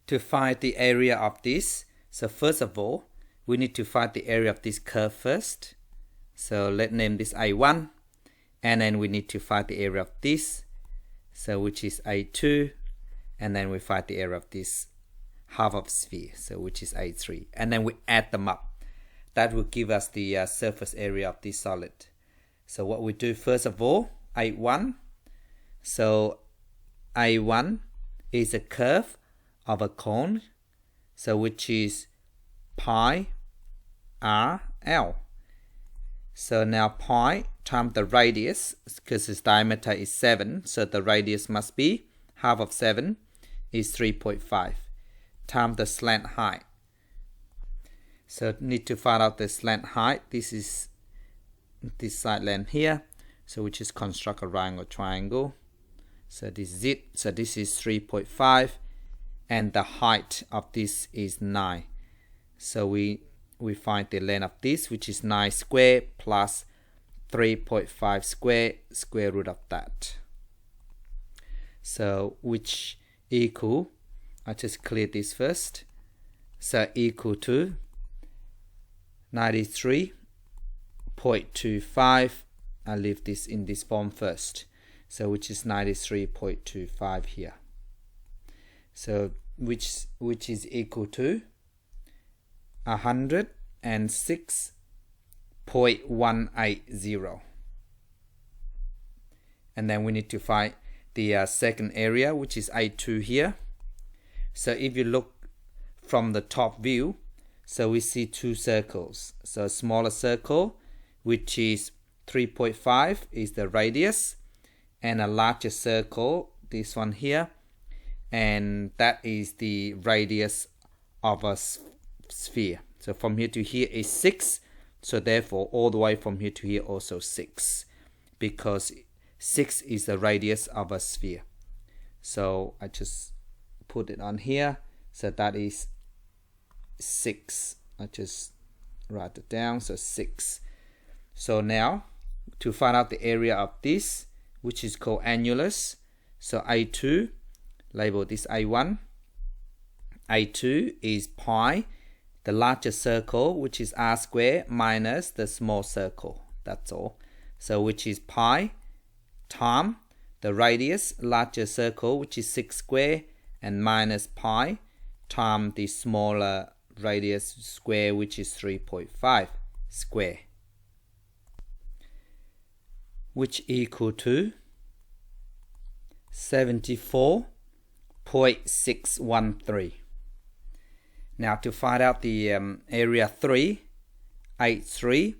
to find the area of this, so first of all, we need to find the area of this curve first. So let's name this A1, and then we need to find the area of this, so which is A2, and then we find the area of this half of sphere, so which is A3, and then we add them up. That will give us the surface area of this solid. So what we do first of all, A1, so A1 is a curve of a cone, so which is pi r l. So now pi times the radius, because its diameter is 7, so the radius must be half of 7 is 3.5 times the slant height. So need to find out the slant height. This is this side length here, so we just construct a right angle triangle. So this is it. So this is 3.5, and the height of this is 9. So we find the length of this, which is 9 square plus 3.5 square, square root of that. So which equal, I just clear this first. So equal to 93.25. I leave this in this form first. So which is 93.25 here. So which is equal to 106.180. And then we need to find the second area, which is A2 here. So if you look from the top view, so we see two circles. So a smaller circle, which is 3.5 is the radius, and a larger circle, this one here, and that is the radius of a sphere. So from here to here is 6, so therefore all the way from here to here also 6, because 6 is the radius of a sphere. So I just put it on here, so that is 6. I just write it down, so 6. So now to find out the area of this, which is called annulus, so A2, label this A1. A2 is pi, the larger circle, which is r square, minus the small circle, that's all. So which is pi times the radius, larger circle, which is 6 square, and minus pi times the smaller radius square, which is 3.5 square, which equal to 74.613. Now to find out the area 3, A3.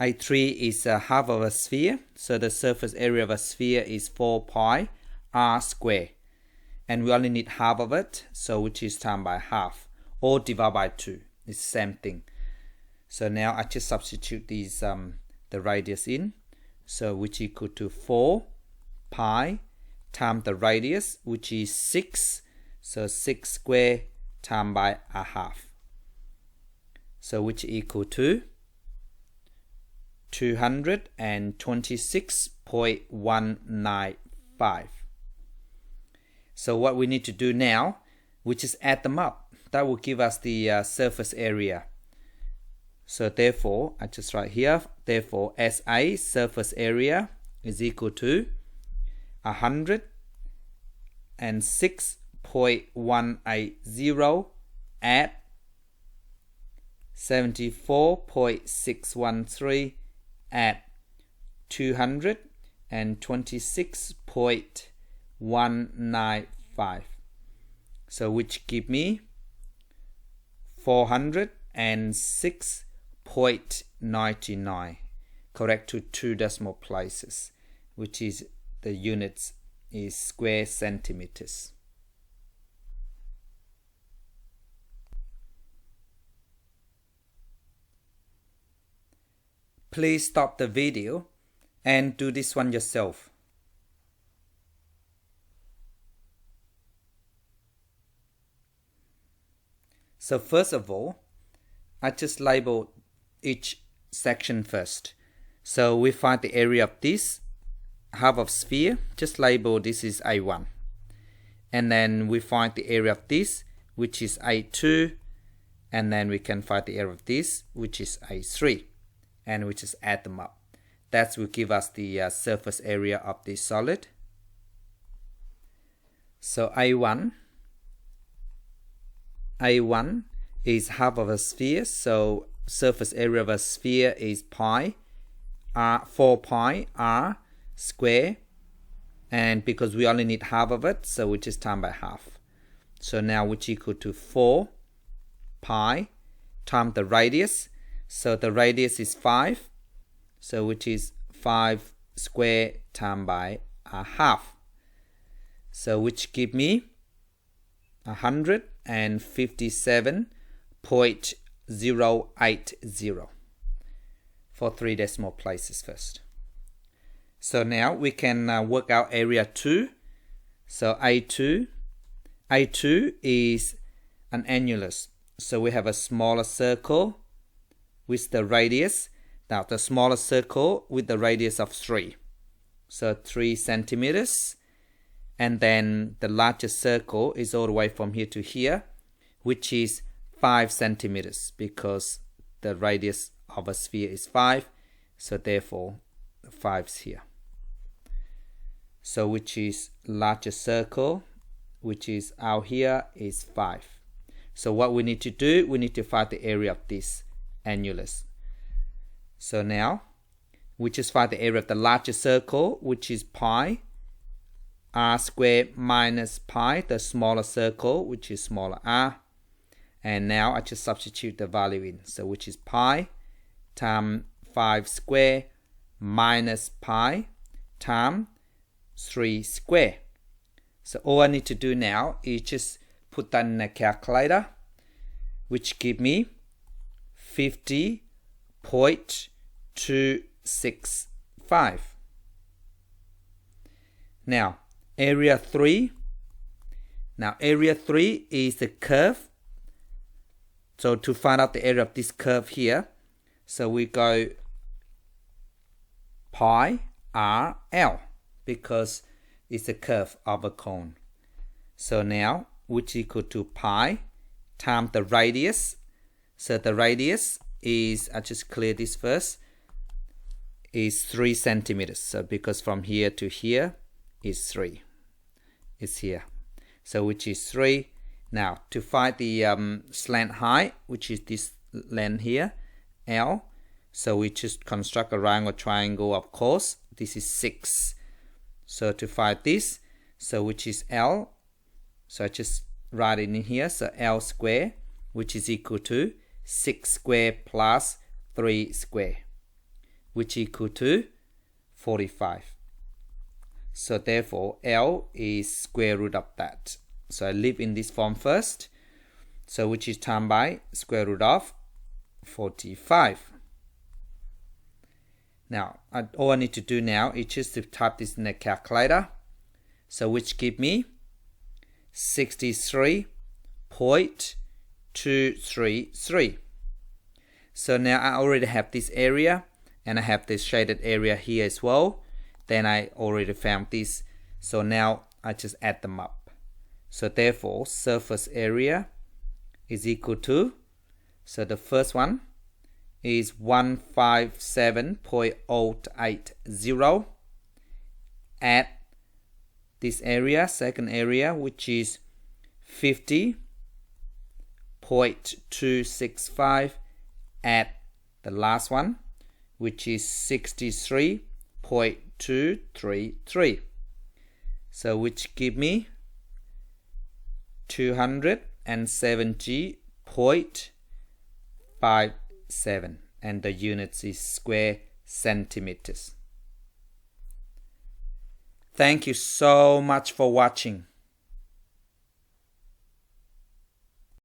A3 is half of a sphere, so the surface area of a sphere is 4 pi r square, and we only need half of it, so which is times by half, or divide by 2. It's the same thing. So now I just substitute these the radius in, so which equal to 4 pi times the radius, which is 6, so 6 square times by a half, so which equal to 226.195. So what we need to do now, which is add them up. That will give us the surface area. So therefore, I just write here, therefore SA, surface area, is equal to 106.180 add 74.613 at 226.195. So which give me 406.99, correct to 2 decimal places, which is the units is square centimeters. Please stop the video and do this one yourself. So first of all, I just label each section first. So we find the area of this half of sphere, just label this is A1. and then we find the area of this, which is A2, and then we can find the area of this, which is A3, and we just add them up. That will give us the surface area of this solid. So A1 is half of a sphere, so surface area of a sphere is pi r 4 pi r square, and because we only need half of it, so we just time by half. So now which equal to 4 pi times the radius, so the radius is 5, so which is 5 square times by a half, so which give me 157.080 for 3 decimal places first. So now we can work out area 2. So A2 is an annulus. So we have a smaller circle with the radius. Now the smaller circle with the radius of 3. So 3 centimeters. And then the largest circle is all the way from here to here, which is 5 centimeters, because the radius of a sphere is 5. So therefore 5's here. So which is largest circle, which is out here, is 5. So what we need to do, we need to find the area of this annulus. So now we just find the area of the largest circle, which is pi r squared minus pi, the smaller circle, which is smaller r. And now I just substitute the value in, so which is pi times 5 square minus pi times 3 square. So all I need to do now is just put that in a calculator, which give me 50.265. Now area 3. Now area 3 is the curve. So to find out the area of this curve here, so we go pi r l, because it's a curve of a cone. So now which equal to pi times the radius. So the radius is, I just clear this first, is 3 centimeters. So because from here to here is 3. It's here. So which is 3. Now to find the slant height, which is this length here, L. So we just construct a right angle triangle, of course. This is 6. So to find this, so which is L, so I just write it in here, so L square, which is equal to 6 square plus 3 square, which equal to 45. So therefore L is square root of that. So I leave in this form first, so which is times by square root of 45. Now all I need to do now is just to type this in the calculator, so which give me 63.233. So now I already have this area, and I have this shaded area here as well. Then I already found this, so now I just add them up. So therefore surface area is equal to, so the first one is 157.080, add this area, second area, which is 50.265, add the last one, which is 63.233. So which give me 270.57, and the units is square centimeters. Thank you so much for watching.